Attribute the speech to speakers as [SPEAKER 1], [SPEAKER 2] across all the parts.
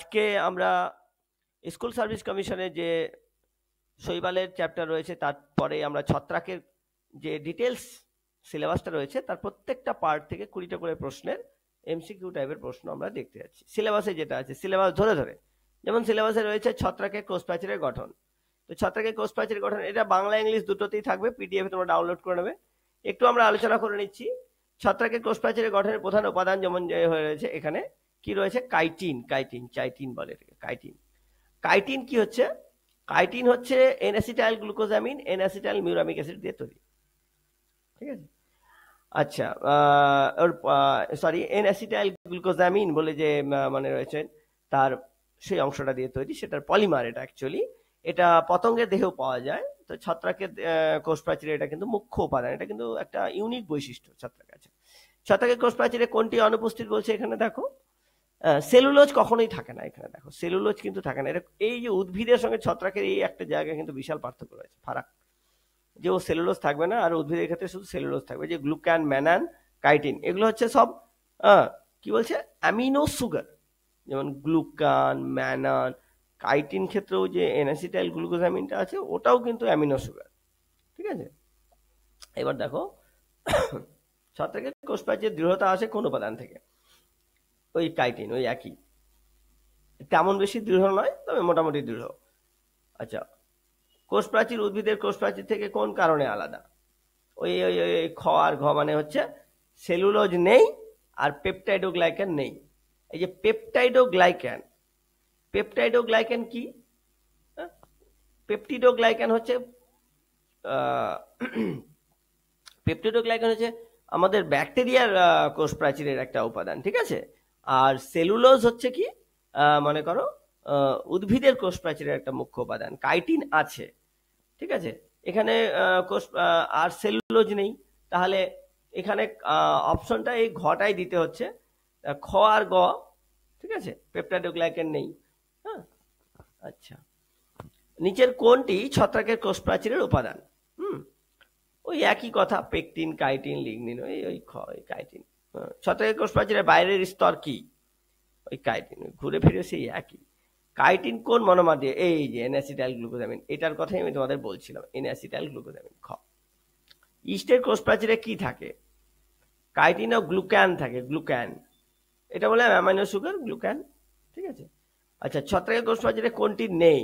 [SPEAKER 1] আজকে আমরা school service কমিশনের যে শৈবালের চ্যাপ্টার রয়েছে তারপরে আমরা ছত্রাকের যে ডিটেলস সিলেবাসটা রয়েছে তার প্রত্যেকটা পার্ট থেকে 20টা করে প্রশ্নের এমসিকিউ টাইপের প্রশ্ন আমরা দেখতে যাচ্ছি। সিলেবাসে যেটা আছে সিলেবাস ধরে ধরে, যেমন সিলেবাসে রয়েছে ছত্রাকের কোষ প্রাচীরের গঠন। তো ছত্রাকের কোষ প্রাচীরের গঠন এটা বাংলা ইংলিশ দুটোতেই থাকবে, পিডিএফ তোমরা ডাউনলোড করে নেবে। একটু আমরা আলোচনা করে নিচ্ছি। ছত্রাকের কোষ প্রাচীরের গঠনের প্রধান উপাদান যেমন হয়ে রয়েছে এখানে কি রয়েছে, কাইটিন। চাইটিন বলে এটাকে, কাইটিন। কাইটিন কি হচ্ছে? কাইটিন হচ্ছে এনএসিটাইল গ্লুকোজামিন এনএসিটাইল মিউরামিক অ্যাসিড দিয়ে তৈরি, ঠিক আছে। আচ্ছা, এনএসিটাইল গ্লুকোজামিন বলে যে মানে রয়েছে তার সেই অংশটা দিয়ে তৈরি, সেটার পলিমার এটা অ্যাকচুয়ালি। এটা পতঙ্গের দেহেও পাওয়া যায়। তো ছত্রাকের কোষ প্রাচীরে এটা কিন্তু মুখ্য উপাদান, এটা কিন্তু একটা ইউনিক বৈশিষ্ট্য ছত্রাকের আছে। ছত্রাকের কোষ প্রাচীরে কোনটি অনুপস্থিত বলছে এখানে দেখো, সেলুলোজ কখনোই থাকে না। এখানে দেখো সেলুলোজ কিন্তু থাকে না। এই যে উদ্ভিদের সঙ্গে ছত্রাকের এই একটা জায়গায় কিন্তু বিশাল পার্থক্য রয়েছে, ফারাক, যে ও সেলুলোজ থাকবে না আর উদ্ভিদের ক্ষেত্রে শুধু সেলুলোজ থাকবে। যে গ্লুকান, ম্যানান, কাইটিন এগুলো হচ্ছে সব কি বলছে, অ্যামিনো সুগার। যেমন গ্লুকান, ম্যানান, কাইটিন ক্ষেত্রেও যে এনএসিটাইল গ্লুকোজামিনটা আছে ওটাও কিন্তু অ্যামিনো সুগার, ঠিক আছে। এবার দেখো ছত্রাকের কোষ প্রাচীরের দৃঢ়তা আসে কোন উপাদান থেকে? ওই কাইটিন, ওই একই, তেমন বেশি দৃঢ় নয় তবে মোটামুটি দৃঢ়। আচ্ছা, কোষ প্রাচীর উদ্ভিদের কোষ প্রাচীর থেকে কোন কারণে আলাদা? ওই ওই ওই খ আর ঘ মানে হচ্ছে সেলুলোজ নেই আর পেপটাইডোগ্লাইকান নেই। এই যে পেপটাইডোগ্লাইকান, পেপটাইডোগ্লাইকান কি? পেপটিডোগ্লাইকান হচ্ছে পেপটিডোগ্লাইকান হচ্ছে আমাদের ব্যাকটেরিয়ার কোষ প্রাচীরের একটা উপাদান, ঠিক আছে। আর সেলুলোজ হচ্ছে কি, মনে করো উদ্ভিদের কোষ প্রাচীরের একটা মুখ্য উপাদান। কাইটিন আছে, ঠিক আছে। এখানে কোষ আর সেলুলোজ নেই, তাহলে এখানে অপশনটা এই ঘটাই দিতে হচ্ছে, খ আর গ, ঠিক আছে। পেপটাইডোগ্লাইকান নেই। হ্যাঁ, আচ্ছা, নিচের কোনটি ছত্রাকের কোষ প্রাচীরের উপাদান? ওই একই কথা, পেকটিন, কাইটিন, লিগনিন, ওই ওই খ, ওই কাইটিন। ছত্রাকের কোষ প্রাচীরের বাইরের স্তর কি? ওই কাইটিন, ঘুরে ফিরে সেই একই। কাইটিন কোন মনোমার দিয়ে? এই যে এনএসিটাইল গ্লুকোজামিন, এটার কথাই আমি তোমাদের বলছিলাম, এনএসিটাইল গ্লুকোজামিন। খ, ইস্টের কোষ প্রাচীরে কি থাকে? কাইটিন ও গ্লুক্যান থাকে, গ্লুক্যান, এটা বলে অ্যামাইনো সুগার, গ্লুক্যান, ঠিক আছে। আচ্ছা, ছত্রাকের কোষ প্রাচীরে কোনটি নেই?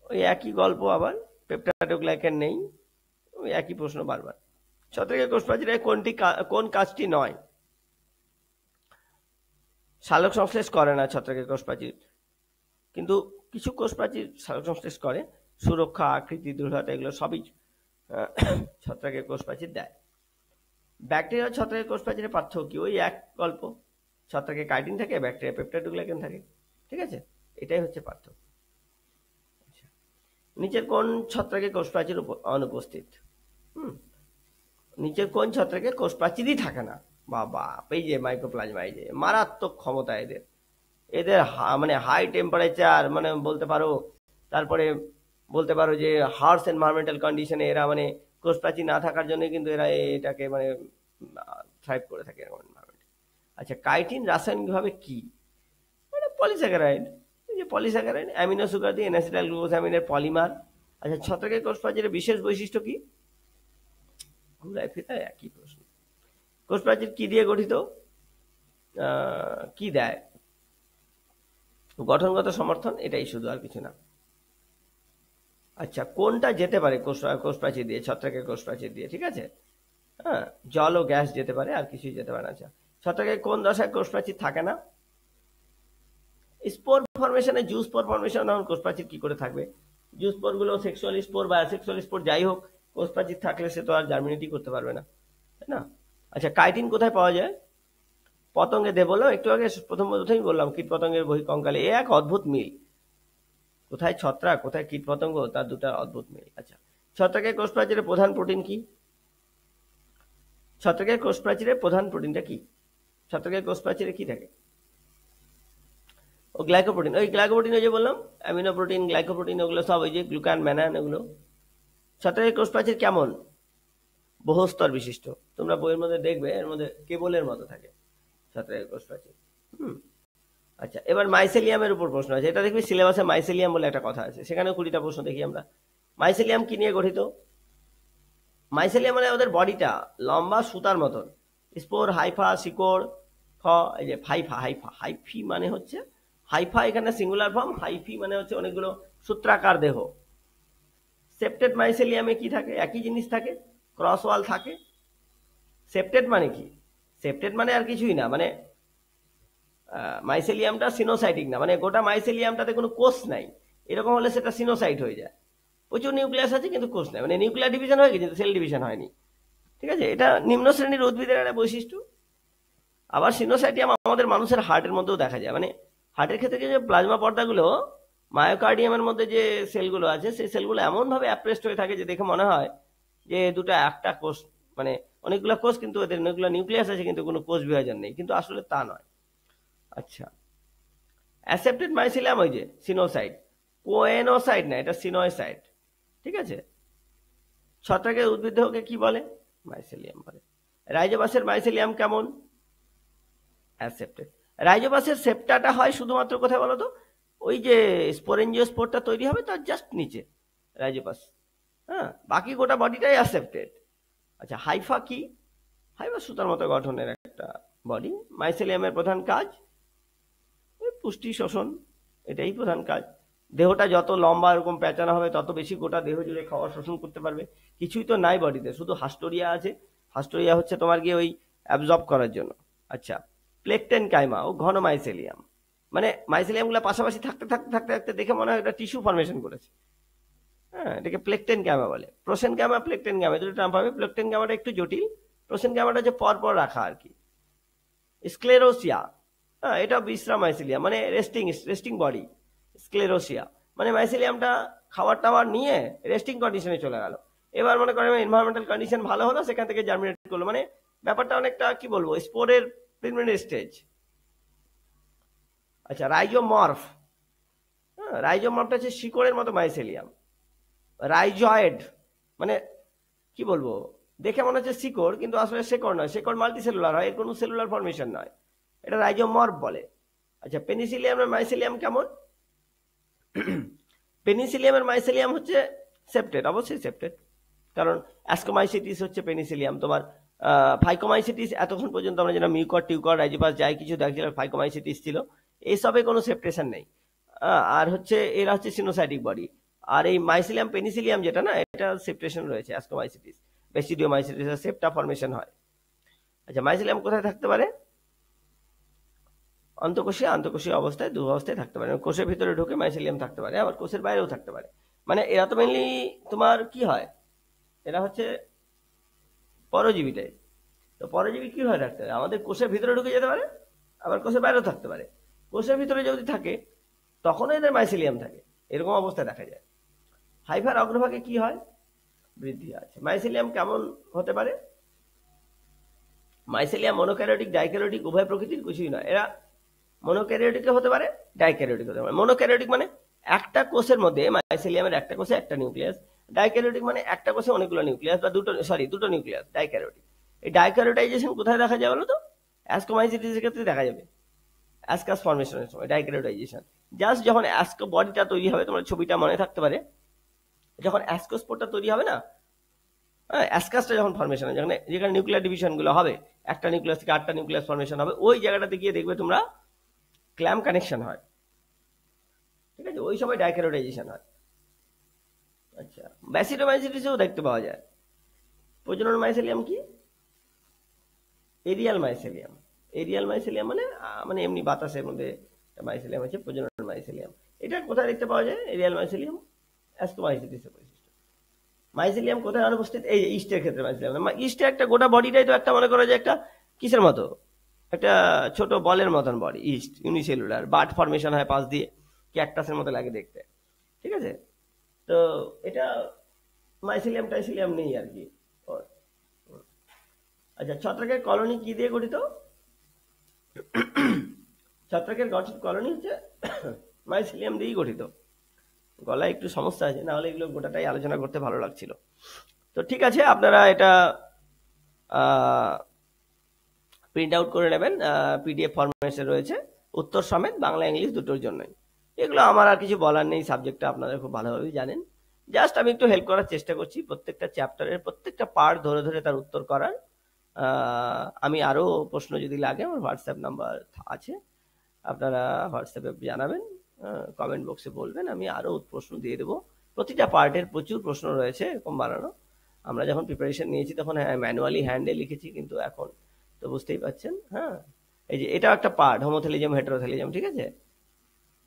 [SPEAKER 1] ওই একই গল্প আবার, পেপটাইডোগ্লাইকান নেই, ওই একই প্রশ্ন বারবার। ছত্রাকের কোষ প্রাচীরে কোন কাজটি নয়? সালোক সংশ্লেষ করে না ছত্রাকের কোষ প্রাচীর, কিন্তু কিছু কোষ প্রাচীর সালোক সংশ্লেষ করে। সুরক্ষা, আকৃতি, দৃঢ়তা এগুলো সবই ছত্রাকের কোষ প্রাচীর দেয়। ব্যাকটেরিয়া ছত্রাকের কোষ প্রাচীরের পার্থক্য কি? ওই এক গল্প, ছত্রাকে কাইটিন থাকে, ব্যাকটেরিয়া পেপটাইডোগ্লাইকান থাকে, ঠিক আছে। এটাই হচ্ছে পার্থক্য। নিচের কোন ছত্রাকে কোষ প্রাচীর অনুপস্থিত? নিচের কোন ছত্রাকে কোষ প্রাচীরই থাকে না? বাবা, এই যে মাইক্রোপ্লাজমা, এই যে মারাত্মক ক্ষমতা এদের, এদের মানে হাই টেম্পারেচার, মানে বলতে পারো, তারপরে বলতে পারো যে হার্স এনভায়রনমেন্টাল কন্ডিশনে এরা মানে কোষ প্রাচীর না থাকার জন্য কিন্তু এরা এটাকে মানে থ্রাইভ করে থাকে এরকম এনভায়রনমেন্টে। আচ্ছা, কাইটিন রাসায়নিকভাবে কি? মানে পলিস্যাকারাইড, এই যে পলিস্যাকারাইড, অ্যামিনো সুগার দিয়ে এনএসিটাইল গ্লুকোজামিনের পলিমার। আচ্ছা, ছত্রাকের কোষ প্রাচীরের বিশেষ বৈশিষ্ট্য কি? ঘুরায় ফিরায় একই প্রশ্ন। কোষ প্রাচীর কি দিয়ে গঠিত? কি দেয়? গঠনগত সমর্থন, এটাই শুধু, আর কিছু না। আচ্ছা, কোনটা যেতে পারে কোষ প্রাচীর দিয়ে? ছত্রাকের কোষ প্রাচীর দিয়ে, ঠিক আছে। হ্যাঁ, জল ও গ্যাস যেতে পারে, আর কিছুই যেতে পারে না। আচ্ছা, ছত্রাকের কোন দশায় কোষ প্রাচীর থাকে না? স্পোর ফরমেশনে, জুস স্পোর ফরমেশন, কোষ প্রাচীর কি করে থাকবে? জুস স্পোর গুলো সেক্সুয়াল স্পোর বা অ্যাসেক্সুয়াল স্পোর যাই হোক, কোষ প্রাচীর থাকলে সে তো আর জার্মিনেটই করতে পারবে না, তাই না? আচ্ছা, কাইটিন কোথায় পাওয়া যায়? পতঙ্গে দেহ, বললাম একটু আগে, প্রথমেই বললাম কীট পতঙ্গের বহিঃকঙ্কালে। এ এক অদ্ভুত মিল, কোথায় ছত্রাক কোথায় কীট পতঙ্গ, তার দুটা অদ্ভুত মিল। আচ্ছা, ছত্রাকের কোষ প্রাচীরের প্রধান প্রোটিন কি? ছত্রাকের কোষ প্রাচীরের প্রধান প্রোটিনটা কি? ছত্রাকের কোষ প্রাচীরে কি থাকে? ও গ্লাইকোপ্রোটিন, ওই গ্লাইকোপ্রোটিন, ওই যে বললাম অ্যামিনো প্রোটিন, গ্লাইকোপ্রোটিন, ওগুলো সব ওই যে গ্লুকান, ম্যানান, ওগুলো। ছত্রাকের কোষ প্রাচীর কেমন? বহুস্তর বিশিষ্ট। তোমরা বইয়ের মধ্যে দেখবে এর মধ্যে কেবলের মতো থাকে ছত্রাকের কোষ প্রাচীর। আচ্ছা, এবার মাইসেলিয়ামের উপর প্রশ্ন আছে, এটা দেখবি সিলেবাসে মাইসেলিয়াম বলে একটা কথা আছে, সেখানে 20টা প্রশ্ন দেখি আমরা। মাইসেলিয়াম কি নিয়ে গঠিত? মাইসেলিয়াম মানে ওদের বডিটা লম্বা সুতার মতন, স্পোর, হাইফা, শিকড়, এই যে ফাইফা, হাইফি মানে হচ্ছে হাইফা, এখানে সিঙ্গুলার ফর্ম, হাইফি মানে হচ্ছে অনেকগুলো সূত্রাকার দেহ। সেপ্টেড মাইসেলিয়ামে কি থাকে? একই জিনিস থাকে, ক্রস ওয়াল থাকে। সেপ্টেড মানে কি? সেপ্টেড মানে আর কিছুই না, মানে মাইসেলিয়ামটা সিনোসাইটিক না, মানে গোটা মাইসেলিয়ামটাতে কোনো কোষ নাই, এরকম হলে সেটা সিনোসাইট হয়ে যায়। প্রচুর নিউক্লিয়াস আছে কিন্তু কোষ নাই, মানে নিউক্লিয়ার ডিভিশন হয়ে গেছে কিন্তু সেল ডিভিশন হয়নি। ঠিক আছে, এটা নিম্ন শ্রেণীর উদ্ভিদের একটা বৈশিষ্ট্য। আবার সিনোসাইটিয়াম আমাদের মানুষের হার্টের মধ্যেও দেখা যায়, মানে হার্টের ক্ষেত্রে যে প্লাজমা পর্দাগুলো মায়োকার্ডিয়ামের মধ্যে যে সেলগুলো আছে, সেই সেলগুলো এমনভাবে অ্যাপ্রেসড হয়ে থাকে যে দেখে মনে হয় যে দুটো একটা কোষ, মানে অনেকগুলো কোষ কিন্তু এদের অনেকগুলো নিউক্লিয়াস আছে কিন্তু কোনো কোষ বিভাজন নেই, কিন্তু আসলে তা নয়। আচ্ছা, অ্যাসেপ্টেড মাইসেলিয়াম ওই যে সিনোসাইট, কোয়েনোসাইট না, এটা সিনোসাইট। ঠিক আছে, ছত্রাকের উদ্ভিদ দেহকে কি বলে? মাইসেলিয়াম বলে। রাইজোবাসের মাইসেলিয়াম কেমন? অ্যাসেপ্টেড। রাইজোবাসের সেপ্টাটা হয় শুধুমাত্র কোথায় বলো তো? ওই যে স্পোরেঞ্জিওস্পোরটা তৈরি হবে তার জাস্ট নিচে রাইজোবাস। হ্যাঁ, বাকি গোটা বডিটাই অ্যাসেপ্টেড। আচ্ছা, হাইফা কি? হাইফা সুতার মতো গঠনের একটা বডি। মাইসেলিয়ামের প্রধান কাজ পুষ্টি শোষণ, এটাই প্রধান কাজ। দেহটা যত লম্বা এরকম প্যাঁচানো হবে তত বেশি গোটা দেহ জুড়ে খাওয়া শোষণ করতে পারবে। কিছুই তো নাই বডিতে, শুধু হাস্টোরিয়া আছে। হাস্টোরিয়া হচ্ছে তোমার গিয়ে ওই অ্যাবজর্ব করার জন্য। আচ্ছা, প্লেকটেন কাইমা ও ঘন মাইসেলিয়াম, মানে মাইসেলিয়ামগুলো পাশাপাশি থাকতে থাকতে থাকতে থাকতে দেখে মনে হয় এটা টিস্যু ফর্মেশন করেছে। হ্যাঁ, এটাকে প্লেকটেন কাইমা বলে। প্রোসেন কাইমা, প্লেকটেন কাইমা দুটো টার্ম পাবে। প্লেকটেন কাইমাটা একটু জটিল, প্রোসেন কাইমাটা হচ্ছে পরপর রাখা আর কি। স্ক্লেরোসিয়া, হ্যাঁ, এটা বিশ্রাম মাইসেলিয়াম, মানে রেস্টিং বডি। স্ক্লেরোসিয়া মানে মাইসেলিয়ামটা খাবার টাবার নিয়ে রেস্টিং কন্ডিশনে চলে গেল। এবার মনে করেন এনভায়রনমেন্টাল কন্ডিশন ভালো হলো, সেখান থেকে জার্মিনেট করলো, মানে ব্যাপারটা অনেকটা কি বলবো, স্পোরের প্রিলিমিনারি স্টেজ। আচ্ছা, রাইজোমর্ফ, হ্যাঁ, রাইজোমর্ফটা হচ্ছে শিকড়ের মতো মাইসেলিয়াম। রাইজয়েড মানে কি বলবো, দেখে মনে হচ্ছে শিকড় কিন্তু আসলে শিকড় নয়, শিকড় মাল্টি সেলুলার হয়, এর কোনো সেলুলার ফর্মেশন নয়, এটা রাইজোমর্ফ বলে। আচ্ছা, পেনিসিলিয়ামের মাইসেলিয়াম কেমন? পেনিসিলিয়ামের মাইসেলিয়াম হচ্ছে সেপ্টেড, অবশ্যই সেপ্টেড, কারণ অ্যাস্কোমাইসিটিস হচ্ছে পেনিসিলিয়াম। তোমার ফাইকোমাইসিটিস এতক্ষণ পর্যন্ত আমরা যেটা মিউকর টিউকর রাইজোপাস যাই কিছু দেখছিলাম, ফাইকোমাইসিটিস ছিল, এইসবে কোনো সেপ্টেশন নেই। আর হচ্ছে এরা হচ্ছে সিনোসাইটিক বডি। আর এই মাইসিলিয়াম পেনিসিলিয়াম যেটা না, এটা সেপ্টেশন রয়েছে। অ্যাস্কোমাইসিটিস, বেসিডিওমাইসিটিস সেপ্টা ফর্মেশন হয়। আচ্ছা, মাইসিলিয়াম কোথায় থাকতে পারে? অন্তঃকোষীয় আন্তঃকোষীয় অবস্থায়, দু অবস্থায় থাকতে পারে। কোষের ভিতরে ঢুকে মাইসেলিয়াম থাকতে পারে, আবার কোষের বাইরেও থাকতে পারে। মানে এরা তো মেনলি তোমার কি হয়, এরা হচ্ছে পরজীবী টাইপ। তো পরজীবী কি হয় থাকতে পারে, আমাদের কোষের ভিতরে ঢুকে যেতে পারে, আবার কোষের বাইরেও থাকতে পারে। কোষের ভিতরে যদি থাকে তখন এদের মাইসেলিয়াম থাকে, এরকম অবস্থায় দেখা যায়। হাইফার অগ্রভাগে কি হয়? বৃদ্ধি আছে। মাইসেলিয়াম কেমন হতে পারে? মাইসেলিয়াম মনোক্যারিওটিক, ডাইক্যারিওটিক উভয় প্রকৃতির, কিছুই নয়। এরা মনোক্যারিওটিকও হতে পারে, ডাইক্যারিওটিক হতে পারে। মনোক্যারিওটিক মানে একটা কোষের মধ্যে, মাইসেলিয়ামের একটা কোষে একটা নিউক্লিয়াস। ডাইক্যারিওটিক মানে একটা কোষে অনেকগুলো নিউক্লিয়াস, বা দুটো নিউক্লিয়াস, ডাইক্যারিওটিক। এই ডাইক্যারিওটাইজেশন কোথায় দেখা যায় বলো তো? অ্যাস্কোমাইসিটিসের ক্ষেত্রে দেখা যাবে, অ্যাসকাস ফর্মেশনের সময় ডাইক্যারিওটাইজেশন। জাস্ট যখন অ্যাস্কো বডিটা তৈরি হবে, তোমার ছবিটা মনে থাকতে পারে, যখন অ্যাস্কোস্পোরটা তৈরি হবে না, হ্যাঁ, অ্যাসকাসটা যখন ফর্মেশন হয়, যেখানে নিউক্লিয়ার ডিভিশন গুলো হবে, একটা নিউক্লিয়াস থেকে 8টা নিউক্লিয়াস ফর্মেশন হবে, ওই জায়গাটাতে গিয়ে দেখবে তোমরা ক্ল্যাম কানেকশন হয়। ঠিক আছে, ওই সময় ডাইক্যারিওটাইজেশন হয়। আচ্ছা, ব্যাসিডোমাইসিটিসেও দেখতে পাওয়া যায়। প্রজনন মাইসেলিয়াম কি? Arial mycelium. এরিয়াল মাইসেলিয়াম মানে মানে এমনি বাতাসের মধ্যে মাইসেলিয়াম হচ্ছে প্রজনন মাইসেলিয়াম। এটা কোথায় দেখতে পাওয়া যায়? এরিয়াল মাইসেলিয়াম অ্যাস্কোমাইসিটিসের বৈশিষ্ট্য। মাইসেলিয়াম কোথায় অনুপস্থিত? এই ইস্টের ক্ষেত্রে মাইসেলিয়াম, ইস্টে একটা গোটা বডিটাই তো একটা মনে করা যায় একটা কিসের মতো, একটা ছোট বলের মতন body. East unicellular, but formation হয় পাশ দিয়ে, ক্যাকটাসের মতো লাগে দেখতে। ঠিক আছে, তো এটা মাইসেলিয়াম টাইসেলিয়াম নেই আর কি। আচ্ছা, ছত্রাকের কলোনি কি দিয়ে গঠিত? ছত্রাকের কলোনি হচ্ছে মাইসেলিয়াম দিয়েই গঠিত। গলায় একটু সমস্যা আছে, না হলে এগুলো গোটাটাই আলোচনা করতে ভালো লাগছিল। তো ঠিক আছে, আপনারা এটা প্রিন্ট আউট করে নেবেন, পিডিএফ ফরম্যাটে রয়েছে। উত্তর সমেত বাংলা ইংলিশ দুটোর জন্যই। এগুলো আমার আর কিছু বলার নেই, সাবজেক্টটা আপনারা খুব ভালোভাবেই জানেন। জাস্ট আমি একটু হেল্প করার চেষ্টা করছি, প্রত্যেকটা চ্যাপ্টারের প্রত্যেকটা পার্ট ধরে ধরে তার উত্তর করার। আমি আরও প্রশ্ন যদি লাগে আমার হোয়াটসঅ্যাপ নাম্বার আছে, আপনারা হোয়াটসঅ্যাপে জানাবেন, কমেন্ট বক্সে বলবেন, আমি আরও প্রশ্ন দিয়ে দেবো। প্রতিটা পার্টের প্রচুর প্রশ্ন রয়েছে এরকম বানানো। আমরা যখন প্রিপারেশন নিয়েছি তখন হ্যাঁ ম্যানুয়ালি হ্যান্ডে লিখেছি, কিন্তু এখন তো বুঝতেই পারছেন। হ্যাঁ, এই যে এটাও একটা পার্ট, হোমোথেলিজম হেটারোথেলিজম, ঠিক আছে।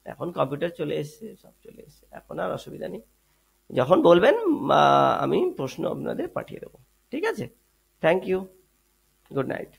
[SPEAKER 1] এখন কম্পিউটার চলে এসছে, সব চলে এসছে, এখন আর অসুবিধা নেই। যখন বলবেন আমি প্রশ্ন আপনাদের পাঠিয়ে দেবো। ঠিক আছে, থ্যাংক ইউ, গুড নাইট।